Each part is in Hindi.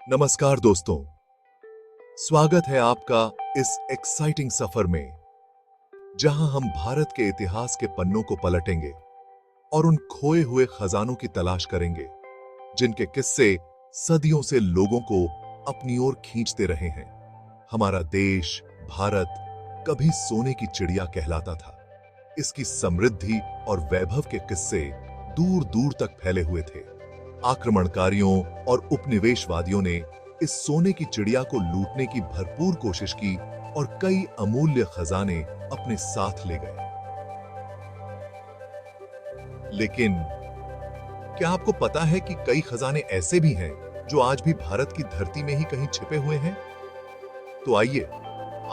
नमस्कार दोस्तों, स्वागत है आपका इस एक्साइटिंग सफर में जहां हम भारत के इतिहास के पन्नों को पलटेंगे और उन खोए हुए खजानों की तलाश करेंगे जिनके किस्से सदियों से लोगों को अपनी ओर खींचते रहे हैं। हमारा देश भारत कभी सोने की चिड़िया कहलाता था। इसकी समृद्धि और वैभव के किस्से दूर दूर तक फैले हुए थे। आक्रमणकारियों और उपनिवेशवादियों ने इस सोने की चिड़िया को लूटने की भरपूर कोशिश की और कई अमूल्य खजाने अपने साथ ले गए। लेकिन क्या आपको पता है कि कई खजाने ऐसे भी हैं जो आज भी भारत की धरती में ही कहीं छिपे हुए हैं? तो आइए,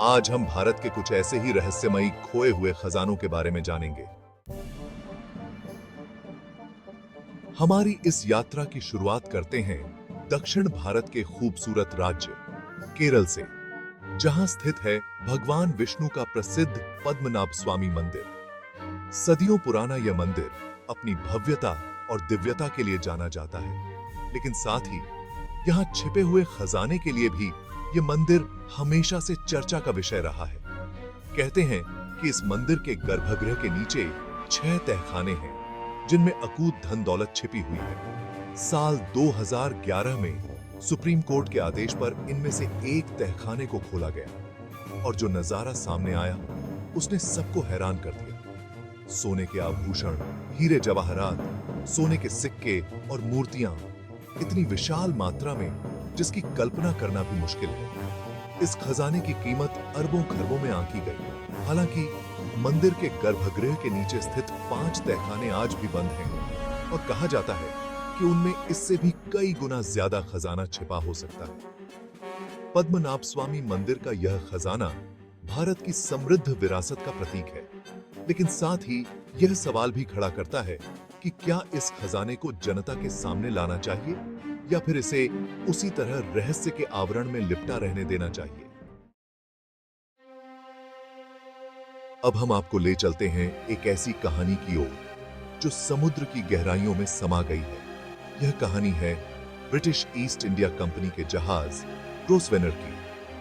आज हम भारत के कुछ ऐसे ही रहस्यमयी खोए हुए खजानों के बारे में जानेंगे। हमारी इस यात्रा की शुरुआत करते हैं दक्षिण भारत के खूबसूरत राज्य केरल से, जहां स्थित है भगवान विष्णु का प्रसिद्ध पद्मनाभ स्वामी मंदिर। सदियों पुराना यह मंदिर अपनी भव्यता और दिव्यता के लिए जाना जाता है, लेकिन साथ ही यहां छिपे हुए खजाने के लिए भी यह मंदिर हमेशा से चर्चा का विषय रहा है। कहते हैं कि इस मंदिर के गर्भगृह के नीचे 6 तहखाने हैं जिनमें अकूत धन दौलत छिपी हुई है। साल 2011 में सुप्रीम कोर्ट के आदेश पर इनमें से एक तहखाने को खोला गया और जो नजारा सामने आया उसने सबको हैरान कर दिया। सोने के आभूषण, हीरे जवाहरात, सोने के सिक्के और मूर्तियां इतनी विशाल मात्रा में जिसकी कल्पना करना भी मुश्किल है। इस खजाने की कीमत अरबों खरबों में आंकी गई। हालांकि मंदिर के गर्भगृह के नीचे स्थित 5 तहखाने आज भी बंद हैं और कहा जाता है कि उनमें इससे भी कई गुना ज्यादा खजाना छिपा हो सकता है। पद्मनाभ स्वामी मंदिर का यह खजाना भारत की समृद्ध विरासत का प्रतीक है, लेकिन साथ ही यह सवाल भी खड़ा करता है कि क्या इस खजाने को जनता के सामने लाना चाहिए या फिर इसे उसी तरह रहस्य के आवरण में लिपटा रहने देना चाहिए। अब हम आपको ले चलते हैं एक ऐसी कहानी की ओर जो समुद्र की गहराइयों में समा गई है। यह कहानी है ब्रिटिश ईस्ट इंडिया कंपनी के जहाज ग्रोसवेनर की,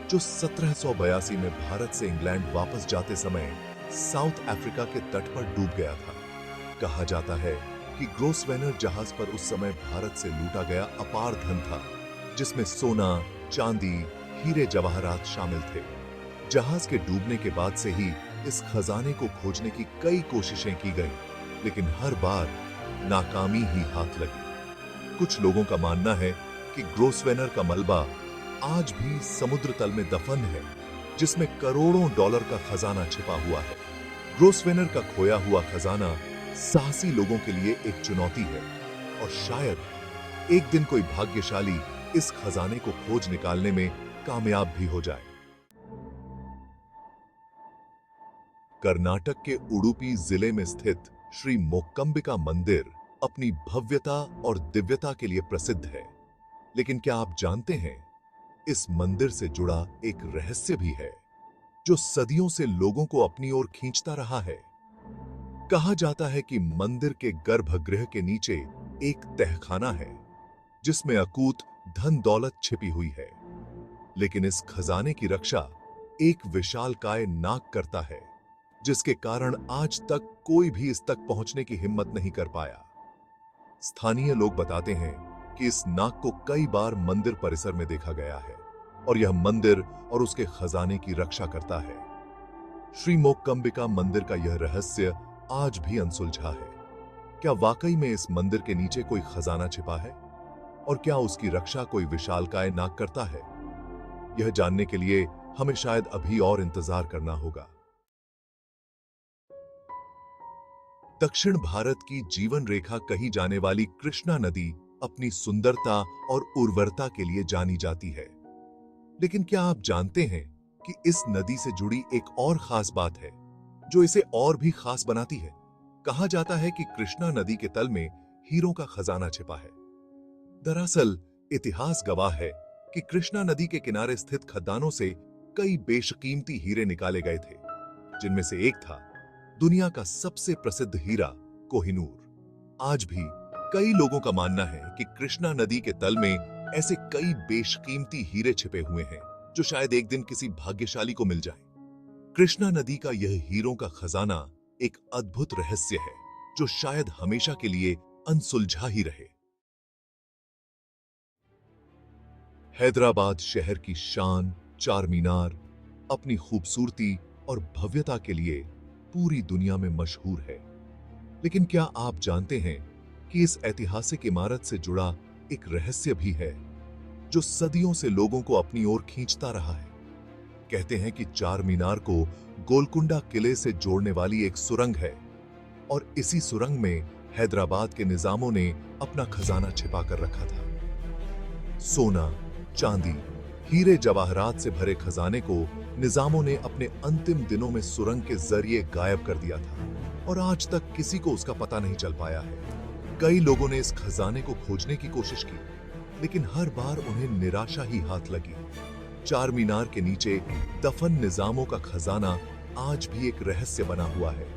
जो 1782 में भारत से इंग्लैंड वापस जाते समय साउथ अफ्रीका के तट पर डूब गया था। कहा जाता है कि ग्रोसवेनर जहाज पर उस समय भारत से लूटा गया अपार धन था, जिसमें सोना, चांदी, हीरे जवाहरात शामिल थे। जहाज के डूबने के बाद से ही इस खजाने को खोजने की कई कोशिशें की गईं, लेकिन हर बार नाकामी ही हाथ लगी। कुछ लोगों का मानना है कि ग्रोसवेनर का मलबा आज भी समुद्र तल में दफन है, जिसमें करोड़ों डॉलर का खजाना छिपा हुआ है। ग्रोसवेनर का खोया हुआ खजाना साहसी लोगों के लिए एक चुनौती है और शायद एक दिन कोई भाग्यशाली इस खजाने को खोज निकालने में कामयाब भी हो जाए। कर्नाटक के उडुपी जिले में स्थित श्री मोक्कंबिका मंदिर अपनी भव्यता और दिव्यता के लिए प्रसिद्ध है, लेकिन क्या आप जानते हैं, इस मंदिर से जुड़ा एक रहस्य भी है जो सदियों से लोगों को अपनी ओर खींचता रहा है। कहा जाता है कि मंदिर के गर्भगृह के नीचे एक तहखाना है जिसमें अकूत धन दौलत छिपी हुई है, लेकिन इस खजाने की रक्षा एक विशालकाय नाग करता है, जिसके कारण आज तक कोई भी इस तक पहुंचने की हिम्मत नहीं कर पाया। स्थानीय लोग बताते हैं कि इस नाग को कई बार मंदिर परिसर में देखा गया है और यह मंदिर और उसके खजाने की रक्षा करता है। श्री मोक्कंबिका मंदिर का यह रहस्य आज भी अनसुलझा है। क्या वाकई में इस मंदिर के नीचे कोई खजाना छिपा है और क्या उसकी रक्षा कोई विशालकाय नाग करता है? यह जानने के लिए हमें शायद अभी और इंतजार करना होगा। दक्षिण भारत की जीवन रेखा कही जाने वाली कृष्णा नदी अपनी सुंदरता और उर्वरता के लिए जानी जाती है, लेकिन क्या आप जानते हैं कि इस नदी से जुड़ी एक और खास बात है जो इसे और भी खास बनाती है? कहा जाता है कि कृष्णा नदी के तल में हीरों का खजाना छिपा है। दरअसल इतिहास गवाह है कि कृष्णा नदी के किनारे स्थित खदानों से कई बेशकीमती हीरे निकाले गए थे, जिनमें से एक था दुनिया का सबसे प्रसिद्ध हीरा कोहिनूर। आज भी कई लोगों का मानना है कि कृष्णा नदी के तल में ऐसे कई बेशकीमती हीरे छिपे हुए हैं जो शायद एक दिन किसी भाग्यशाली को मिल जाए। कृष्णा नदी का यह हीरों का खजाना एक अद्भुत रहस्य है जो शायद हमेशा के लिए अनसुलझा ही रहे। हैदराबाद शहर की शान चार मीनार अपनी खूबसूरती और भव्यता के लिए पूरी दुनिया में मशहूर है। लेकिन क्या आप जानते हैं कि इस ऐतिहासिक इमारत से जुड़ा एक रहस्य भी है जो सदियों से लोगों को अपनी ओर खींचता रहा है। कहते हैं कि चार मीनार को गोलकुंडा किले से जोड़ने वाली एक सुरंग है और इसी सुरंग में हैदराबाद के निजामों ने अपना खजाना छिपा कर रखा था। सोना, चांदी, हीरे जवाहरात से भरे खजाने को निजामों ने अपने अंतिम दिनों में सुरंग के जरिए गायब कर दिया था और आज तक किसी को उसका पता नहीं चल पाया है। कई लोगों ने इस खजाने को खोजने की कोशिश की, लेकिन हर बार उन्हें निराशा ही हाथ लगी। चार मीनार के नीचे दफन निजामों का खजाना आज भी एक रहस्य बना हुआ है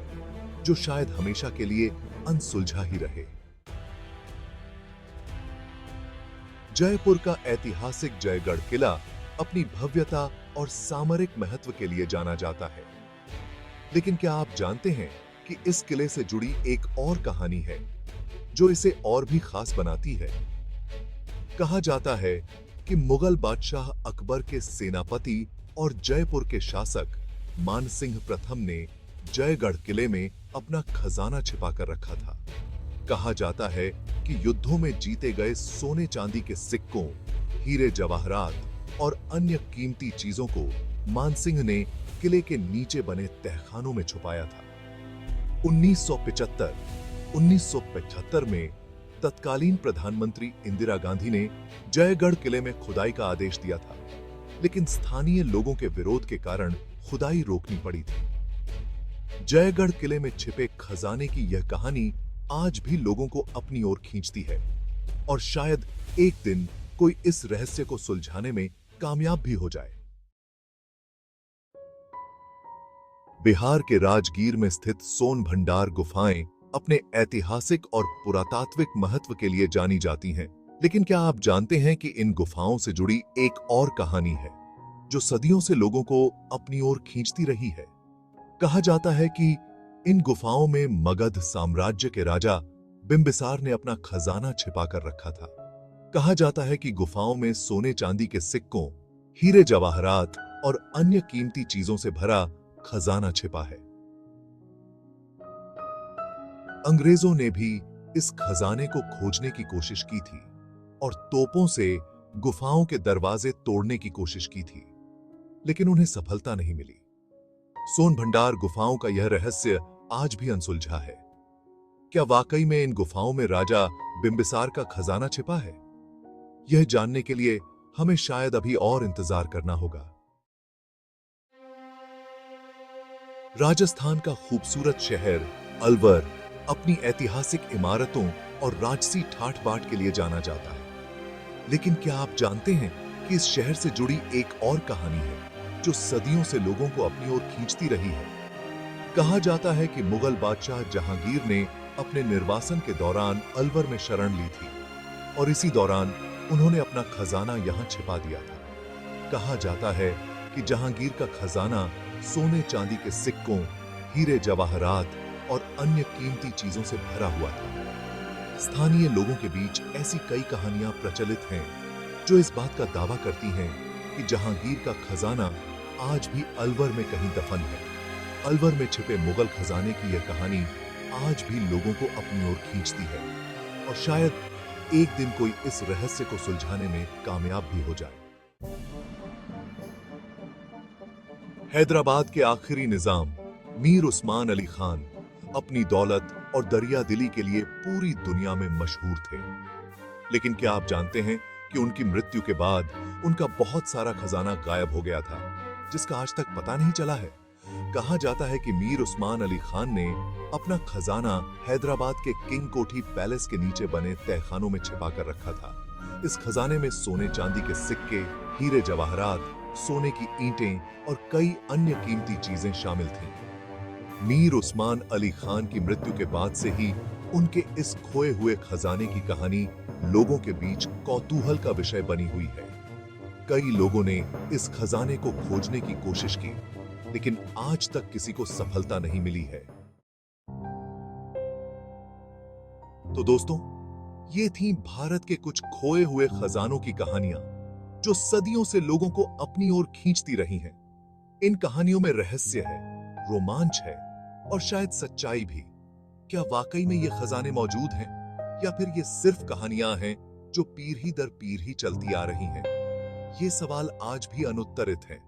जो शायद हमेशा के लिए अनसुलझा ही रहे। जयपुर का ऐतिहासिक जयगढ़ किला अपनी भव्यता और सामरिक महत्व के लिए जाना जाता है। लेकिन क्या आप जानते हैं कि इस किले से जुड़ी एक और कहानी है जो इसे और भी खास बनाती है। कहा जाता है कि मुगल बादशाह अकबर के सेनापति और जयपुर के शासक मानसिंह प्रथम ने जयगढ़ किले में अपना खजाना छिपा कर रखा था। कहा जाता है कि युद्धों में जीते गए सोने चांदी के सिक्कों, हीरे जवाहरात और अन्य कीमती चीजों को मानसिंह ने किले के नीचे बने तहखानों में छुपाया था। 1975 में तत्कालीन प्रधानमंत्री इंदिरा गांधी ने जयगढ़ किले में खुदाई का आदेश दिया था, लेकिन स्थानीय लोगों के विरोध के कारण खुदाई रोकनी पड़ी थी। जयगढ़ किले में छिपे खजाने की यह कहानी आज भी लोगों को अपनी ओर खींचती है और शायद एक दिन कोई इस रहस्य को सुलझाने में कामयाब भी हो जाए। बिहार के राजगीर में स्थित सोन भंडार गुफाएं अपने ऐतिहासिक और पुरातात्विक महत्व के लिए जानी जाती हैं। लेकिन क्या आप जानते हैं कि इन गुफाओं से जुड़ी एक और कहानी है जो सदियों से लोगों को अपनी ओर खींचती रही है। कहा जाता है कि इन गुफाओं में मगध साम्राज्य के राजा बिंबिसार ने अपना खजाना छिपा कर रखा था। कहा जाता है कि गुफाओं में सोने चांदी के सिक्कों, हीरे जवाहरात और अन्य कीमती चीजों से भरा खजाना छिपा है। अंग्रेजों ने भी इस खजाने को खोजने की कोशिश की थी और तोपों से गुफाओं के दरवाजे तोड़ने की कोशिश की थी, लेकिन उन्हें सफलता नहीं मिली। सोन भंडार गुफाओं का यह रहस्य आज भी अनसुलझा है। क्या वाकई में इन गुफाओं में राजा बिंबिसार का खजाना छिपा है? यह जानने के लिए हमें शायद अभी और इंतजार करना होगा। राजस्थान का खूबसूरत शहर अलवर अपनी ऐतिहासिक इमारतों और राजसी ठाठ बाट के लिए जाना जाता है। लेकिन क्या आप जानते हैं कि इस शहर से जुड़ी एक और कहानी है जो सदियों से लोगों को अपनी ओर खींचती रही है। कहा जाता है कि मुगल बादशाह जहांगीर ने अपने निर्वासन के दौरान अलवर में शरण ली थी और इसी दौरान उन्होंने अपना खजाना यहां छिपा दिया था। कहा जाता है कि जहांगीर का खजाना सोने चांदी के सिक्कों, हीरे जवाहरात और अन्य कीमती चीजों से भरा हुआ था। स्थानीय लोगों के बीच ऐसी कई कहानियां प्रचलित हैं जो इस बात का दावा करती हैं कि जहांगीर का खजाना आज भी अलवर में कहीं दफन है। अलवर में छिपे मुगल खजाने की यह कहानी आज भी लोगों को अपनी ओर खींचती है और शायद एक दिन कोई इस रहस्य को सुलझाने में कामयाब भी हो जाए। हैदराबाद के आखिरी निजाम मीर उस्मान अली खान अपनी दौलत और दरियादिली के लिए पूरी दुनिया में मशहूर थे। लेकिन क्या आप जानते हैं कि उनकी मृत्यु के बाद उनका बहुत सारा खजाना गायब हो गया था, जिसका आज तक पता नहीं चला है। कहा जाता है कि मीर उस्मान अली खान ने अपना खजाना हैदराबाद के किंग कोठी पैलेस के नीचे बने तहखानों में छिपा कर रखा था। इस खजाने में सोने चांदी के सिक्के, हीरे जवाहरात, सोने की ईंटें और कई अन्य कीमती चीजें शामिल थीं। मीर उस्मान अली खान की मृत्यु के बाद से ही उनके इस खोए हुए खजाने की कहानी लोगों के बीच कौतूहल का विषय बनी हुई है। कई लोगों ने इस खजाने को खोजने की कोशिश की, लेकिन आज तक किसी को सफलता नहीं मिली है। तो दोस्तों, ये थी भारत के कुछ खोए हुए खजानों की कहानियां, जो सदियों से लोगों को अपनी ओर खींचती रही हैं। इन कहानियों में रहस्य है, रोमांच है और शायद सच्चाई भी। क्या वाकई में ये खजाने मौजूद हैं, या फिर ये सिर्फ कहानियां हैं जो पीढ़ी दर पीढ़ी चलती आ रही हैं? ये सवाल आज भी अनुत्तरित है।